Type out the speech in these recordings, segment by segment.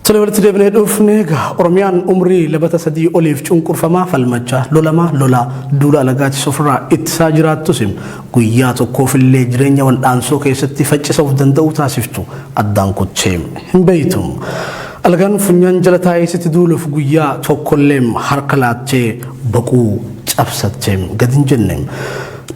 Televerti deebnee dhufnee Oromiyaan umrii labata sadii oliif cunqurfamaa falmachaa lola duula alagaatti sofirraa ittisaa jiraattus guyyaa tokkoof illee jireenya waldhaansoo keessatti faccisuuf danda'u taasiftu addaan kuchee hin beeytu. Alagaan funyaan jala taa'eessitti duuluuf guyyaa tokkollee harka laattee baquu cabsattee gadi hin jenne.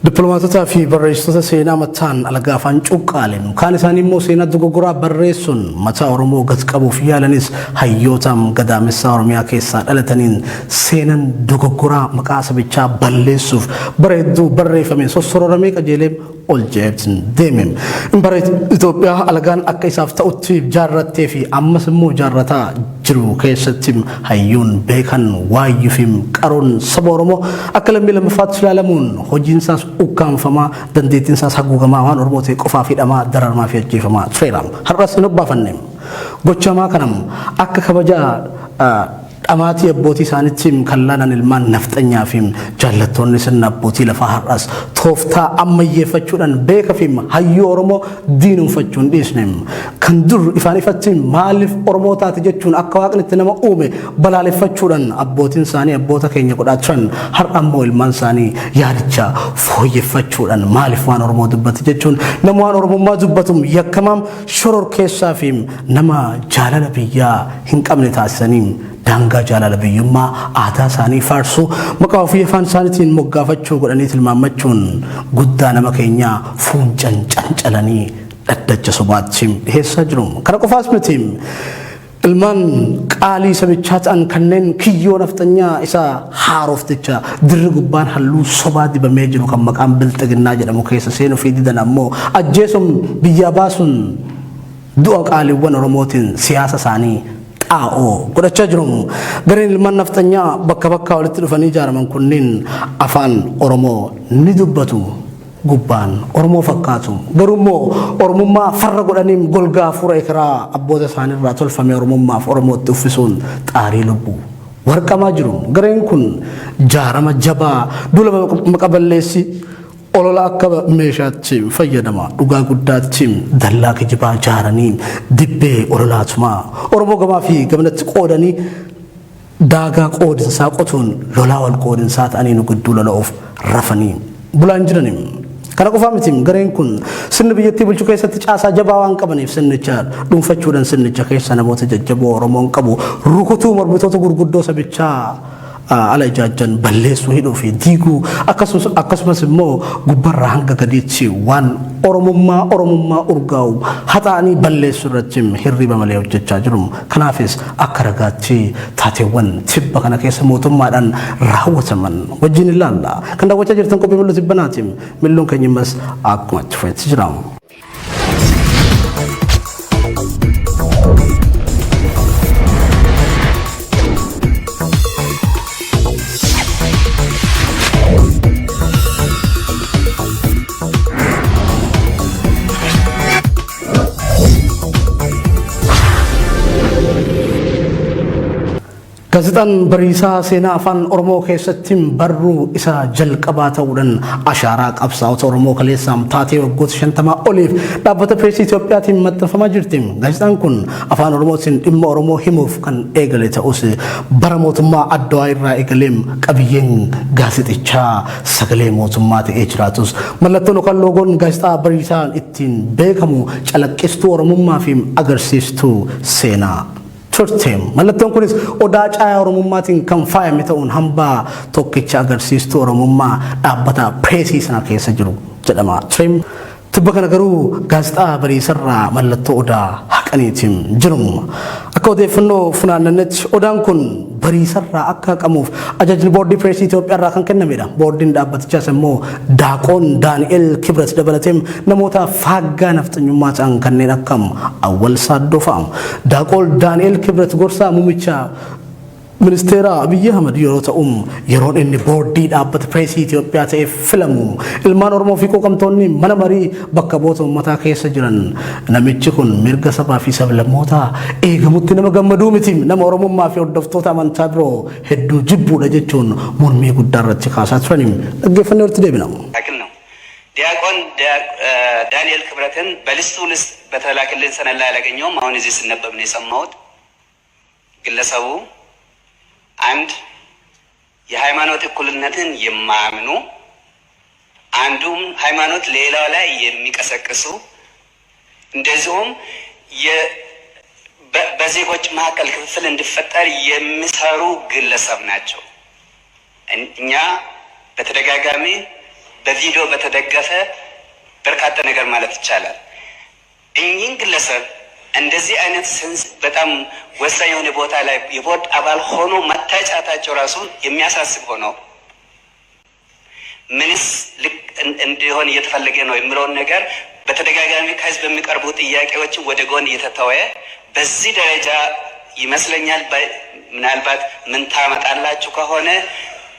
Diplomaatota fi barreessitoota seenaa mataan alagaa afaan cuqqaaleen kaan isaanii immoo seenaa dogoggoraa barreessuun mataa Oromoo gad qabuuf yaalanis hayyootaan gadaamessa Oromiyaa keessaa dhalataniin seenaan dogoggoraa maqaa sabichaa balleessuuf bareedduu barreeffameen sossororamee qajeelee ol jeebsin deemeen. Bara Itoophiyaa alagaan akka isaaf ta'utti jaarrattee fi ammas immoo jaarrataa jiru keessatti hayyuun beekan waayyuu fi qaroon saba Oromoo akka lammii lammaffaatti ilaalamuun hojiinsaas ukkaanfamaa dandeettiinsaas haguugamaa waan Oromoo ta'e qofaa fi dhamaa dararmaa fi ajjeefamaa tureera. Har'as hin obbaafanne gochamaa kanam akka kabajaa Amati abbootii isaaniitiin kallaan ilmaan nafxanyaa fi jaallattoonni sirna abbootii lafaa har'as tooftaa ammayyeeffachuudhaan beeka fi hayyuu Oromoo diinuunfachuun dhiisne kan dur ifaan ifatti maaliif Oromoo taate jechuun akka waaqni itti nama uume balaaleffachuudhaan abbootiin isaanii abboota keenya godhaa turan har'a ammoo ilmaan isaanii yaadicha fooyyeffachuudhaan maaliif waan Oromoo dubbate jechuun nama waan Oromummaa dubbatuun yakkamaam shoror keessaa fi nama jaalala biyyaa hin qabne taasisanii Danga jaalala biyyummaa aadaa isaanii faarsuu maqaa ofii afaan isaaniitiin moggaafachuu godhanii tilmaamachuun guddaa nama keenyaa fuuncan cancalanii dhaddacha sobaatti dhiheessaa jiru. Kana qofaas miti ilmaan qaalii sabichaa ta'an kanneen kiyyoo nafxanyaa isaa haarofticha dirri gubbaan halluu sobaa dibamee jiru kan maqaan bilxiginnaa jedhamu keessa seenuu fi didan ammoo ajjeesuun biyyaa baasuun du'a qaaliiwwan Oromootiin siyaasa isaanii godhachaa jiru. Gareen ilmaan nafxanyaa bakka bakkaa walitti dhufanii ijaaraman kunniin afaan Oromoo ni dubbatu gubbaan Oromoo fakkaatu. Garuu Oromummaa farra godhaniin golgaa fura ekeraa abboota isaaniirraa tolfame Oromummaaf Oromootti uffisuun xaarii lubbuu warqamaa jiru. Gareen kun jaarama jabaa duula maqaballeessi olola akka meeshaatti fayyadama dhugaa guddaatti dallaa kijibaa jaaranii dibbee ololaatumaa Oromoo gamaa fi gamanatti qoodanii daagaa qoodinsaa qotuun lolaa wal qoodinsaa ta'anii nu gidduu lola'uuf rafanii bulaan jiranii. Kana qofaa miti gareen kun sirna biyyattii bulchuu keessatti caasaa jabaa waan qabaniif sirnicha dhuunfachuudhaan sirnicha keessa namoota jajjaboo Oromoon qabu rukutuu mormitoota gurguddoo sabichaa ala ijaajjan balleessuu hidhuu fi diiguu akkasumas immoo gubbarraa hanga gadiitti waan Oromummaa urgaa'u haxaanii balleessuu irratti hirriba malee hojjechaa jiru. Kanaafis akka ragaatti taateewwan tibba kana keessa mootummaadhaan raawwataman wajjin ilaalla. Kan daawwachaa jirtan qophii mil'uu tibbanaati. Mil'uun keenyas akkuma itti fufeetti jira. Gaazexaan bariisaa seenaa afaan Oromoo keessatti barruu isaa jalqabaa ta'uudhaan ashaaraa qabsaa'ota Oromoo kaleessaan taatee waggoota 50 oliif dhaabbata pireesii Itoophiyaatiin maxxanfamaa jirti. Gaazexaan kun afaan Oromootiin dhimma Oromoo himuuf kan eegale ta'us bara mootummaa Adwaa irraa eegaleem qabiyyeen gaazexichaa sagalee mootummaa ta'ee jiraatus mallattoon yookaan loogoon gaazexaa bariisaan ittiin beekamu calaqqistuu Oromummaa fi agarsiistuu seenaa. Mallattoon kunis odaa caayaa Oromummaatiin kan faayame ta'uun hambaa tokkicha agarsiistuu Oromummaa dhaabbata pireesii sana keessa jiru jedhama. Tibba kana garuu gaazexaa bariisarraa mallattoo odaa haqaniitiin jiru. Akka odeeffannoo funaannanetti odaan kun bariisarraa akka haqamuuf ajajni boordii pireesii Itoophiyaarraa kan kennamedha. Boordiin dhaabbatichaas immoo daaqoon Daani'el Kibret dabalateem namoota faaggaa nafxanyummaa ta'an kanneen akkam awwal saaddoo fa'a. Daaqoon Daani'el Kibret gorsaa muummicha Ministeera Abiyyi Ahmad yeroo ta'um yeroon inni boordii dhaabbata pireesii Itoophiyaa ta'ee filamu ilmaan Oromoo fi qoqamtoonni mana marii bakka bu'oota uummataa keessa jiran namichi kun mirga sabaa fi sablammootaa eegamutti nama gammaduu miti nama Oromummaa fi hordoftoota amantaa biroo hedduu jibbuudha jechuun mormii guddaa irratti kaasaa turaniin dhaggeeffannee walitti deebina. ዲያቆን ዳንኤል ክብረትን በሊስቱ ውስጥ በተላከልን ሰነድ ላይ አላገኘውም። አሁን እዚህ ስነበብ ነው የሰማሁት። ግለሰቡ አንድ የሃይማኖት እኩልነትን የማያምኑ አንዱም ሃይማኖት ሌላው ላይ የሚቀሰቅሱ እንደዚሁም በዜጎች መካከል ክፍፍል እንዲፈጠር የሚሰሩ ግለሰብ ናቸው። እኛ በተደጋጋሚ በቪዲዮ በተደገፈ በርካታ ነገር ማለት ይቻላል እኚህን ግለሰብ እንደዚህ አይነት በጣም ወሳኝ የሆነ ቦታ ላይ የቦርድ አባል ሆኖ መታጨታቸው ራሱ የሚያሳስብ ሆኖ ምንስ እንዲሆን እየተፈለገ ነው የሚለውን ነገር በተደጋጋሚ ከህዝብ የሚቀርቡ ጥያቄዎችን ወደ ጎን እየተተወ በዚህ ደረጃ ይመስለኛል ምናልባት ምን ታመጣላችሁ ከሆነ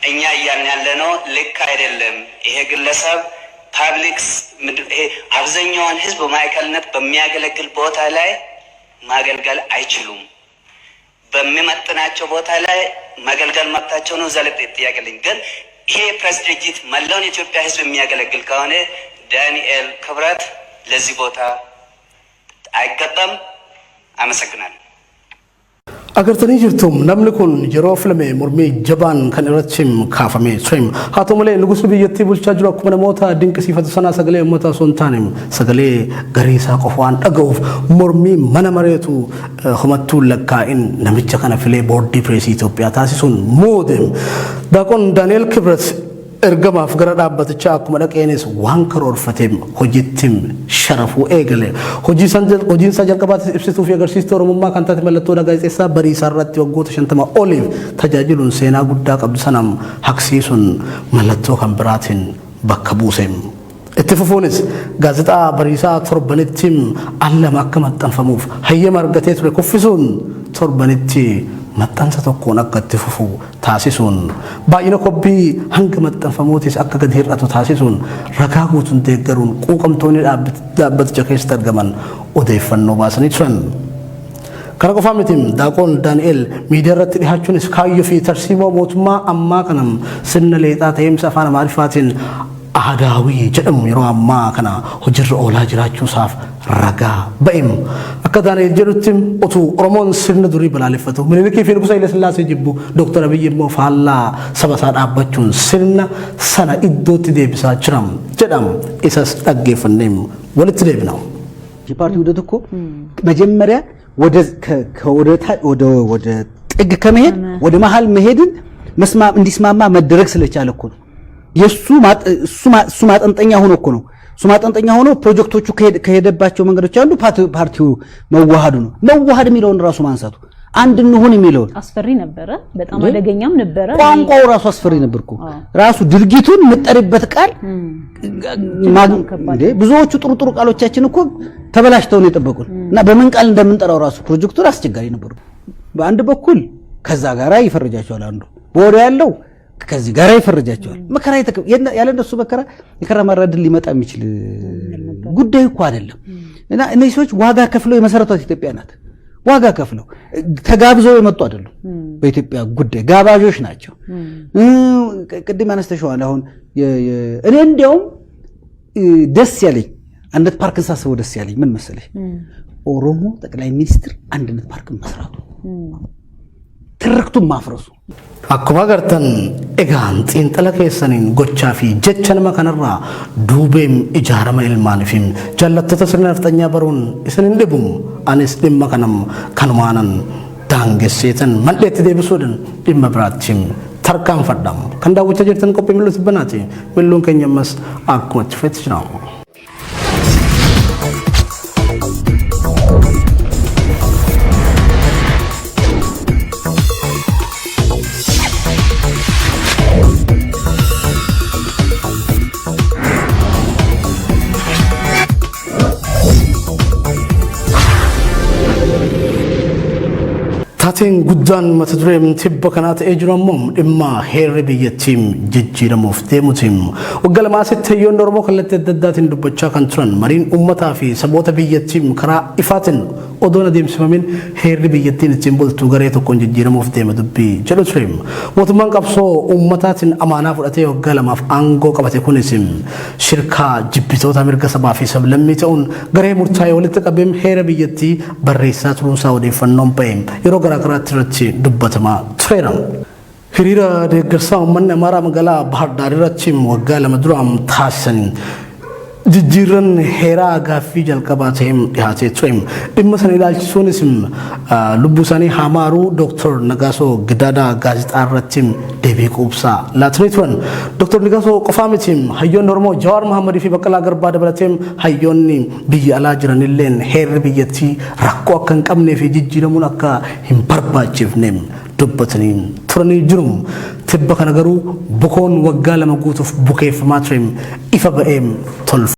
እኛ እያልን ያለ ነው ልክ አይደለም። ይሄ ግለሰብ ፓብሊክስ አብዛኛውን ህዝብ በማዕከልነት በሚያገለግል ቦታ ላይ ማገልገል አይችሉም። በሚመጥናቸው ቦታ ላይ ማገልገል መብታቸው ነው። ዘለ ጥያቄልኝ ግን ይሄ ፕሬስ ድርጅት መላውን የኢትዮጵያ ህዝብ የሚያገለግል ከሆነ ዳንኤል ክብረት ለዚህ ቦታ አይገባም። አመሰግናለሁ። agartanii jirtum namni kun yeroo filame mormii jabaan kan irrattim kaafame tureem haa ta'u malee nugusu biyyattii bulchaa jiru akkuma namoota dinqisiifatu sanaa sagalee uummata osoo hin taane sagalee garii isaa qofa waan dhaga'uuf mormii mana mareetu humattuu lakkaa'in namicha kana filee boordii pireesii Itoophiyaa taasisuun muudeem daaqoon Daani'el Kibret ergamaaf gara dhaabbatichaa akkuma dhaqeenis waan karoorfateem hojittim sharafuu eegale hojiin isaa jalqabaatti ibsituu fi agarsiistuu oromummaa kan taate mallattoo gaazexeessaa bariisaa irratti waggoota 50 oliif tajaajiluun seenaa guddaa qabdu sanam haqsiisuun mallattoo kan biraatiin bakka buuseem itti fufuunis gaazexaa bariisaa torbanittiin allama akka maxxanfamuuf hayyama argatee ture kuffisuun torbanitti maxxansa tokkoon akka itti fufu taasisuun baay'ina kobbii hanga maxxanfamuutis akka gadi hir'atu taasisuun ragaa guutuun deeggaruun quuqamtoonni dhaabbaticha keessatti argaman odeeffannoo baasanii turan. Kana qofaa miti daaqoon Daani'el miidiyaa irratti dhihaachuunis kaayyoo fi tarsiimoo mootummaa ammaa kanam sirna leexaa ta'eemsa afaan Amaariffaatiin aadaawii jedhamu yeroo ammaa kana hojiirra oolaa jiraachuusaaf ragaa ba'im akka Daani'el jedhutti otuu Oromoon sirna durii balaaleffatu Minilikii fi Nugusa Sillaasee jibbu Dr. Abiyyi immoo faallaa saba isaa dhaabbachuun sirna sana iddootti deebisaa jiram jedham isas dhaggeeffanneem walitti deebina. ፓርቲው ወደ እኮ መጀመሪያ ወደ ጥግ ከመሄድ ወደ መሃል መሄድን እንዲስማማ መደረግ ስለቻለ እኮ ነው የሱ ማጠንጠኛ ሆኖ እኮ ነው ሱ ማጠንጠኛ ሆኖ ፕሮጀክቶቹ ከሄደባቸው መንገዶች አንዱ ፓርቲው መዋሃዱ ነው መዋሃድ የሚለውን ራሱ ማንሳቱ አንድ እንሁን የሚለው አስፈሪ ነበር በጣም አደገኛም ነበር ቋንቋው ራሱ አስፈሪ ነበርኩ ራሱ ድርጊቱን መጠሪበት ቃል እንዴ ብዙዎቹ ጥሩ ቃሎቻችን እኮ ተበላሽተው ነው የጠበቁን እና በምን ቃል እንደምንጠራው ራሱ ፕሮጀክቱ አስቸጋሪ ነበር በአንድ በኩል ከዛ ጋራ ይፈርጃቸዋል አንዱ ቦዶ ያለው ከዚህ ጋራ ይፈርጃቸዋል መከራ ያለ እንደሱ መከራ የከረማራድል ሊመጣ የሚችል ጉዳይ እኮ አይደለም እና እነዚህ ሰዎች ዋጋ ከፍለው የመሰረቷት ኢትዮጵያ ናት ዋጋ ከፍለው ተጋብዘው የመጡ አይደሉም በኢትዮጵያ ጉዳይ ጋባዦች ናቸው ቅድም አነስተሽዋል አሁን እኔ እንደውም ደስ ያለኝ አንድነት ፓርክን ሳስበው ደስ ያለኝ ምን መሰለሽ ኦሮሞ ጠቅላይ ሚኒስትር አንድነት ፓርክ መስራቱ ትርክቱን ማፍረሱ akkuma gartan egaan xiinxala keessaniin gochaa fi jecha nama kanarraa duubeem ijaarama ilmaaniifim jallattota sirna nafxanyaa baruun isin hin dhibum anis dhimma kanam kanumaanan daangesseetan mandheetti deebisuudhaan dhimma biraattiin tarkaanfadham kan daawwachaa jirtan qophii mil'uu tibbanaati mil'uun keenya ammas akkuma itti fufetti jira. Taateen guddaan mata dureen tibba kanaa ta'ee jiru ammoo dhimma heerri biyyattiin jijjiiramuuf deemuutiin waggaa lamaa asitti hayyoonni Oromoo kallattii adda addaatiin dubbachaa kan turan mariin uummataa fi saboota biyyattiin karaa ifaatiin odoon adeemsifamin heerri biyyattiin ittiin bultu garee tokkoon jijjiiramuuf deema dubbii jedhu ture. Mootummaan qabsoo uummataatiin amaanaa fudhatee waggaa lamaaf aangoo qabate kunis shirkaa jibbitoota mirga sabaa fi sablammii ta'uun garee murtaa'ee walitti qabeem heera biyyattii barreessaa turuunsaa odeeffannoon ba'e yeroo garaagaraatti irratti dubbatamaa tureera. Hiriira deeggarsaa uummanni Amaaraa magaalaa Bahar Daar irratti waggaa 2 dura taasisan jijjiirran heeraa gaaffii jalqabaa ta'een dhiyaatee ture. Dhimma sana ilaalchisuunis lubbuu isaanii hamaaruu Dr. Nagaasoo Gidaadaa gaazexaa irratti deebii quubsaa laatanii turan. Dr. Nagaasoo qofaa miti hayyoonni Oromoo Jawaar Mohammadii fi Baqqalaa Garbaa dabalatee hayyoonni biyya alaa jiranilleen heerri biyyattii rakkoo akka hin qabnee fi jijjiiramuun akka hin barbaachifne dubbatanii turanii jiru. Tibba kana garuu bukoon waggaa 2 guutuuf bukeeffamaa ture ifa ba'ee tolfa.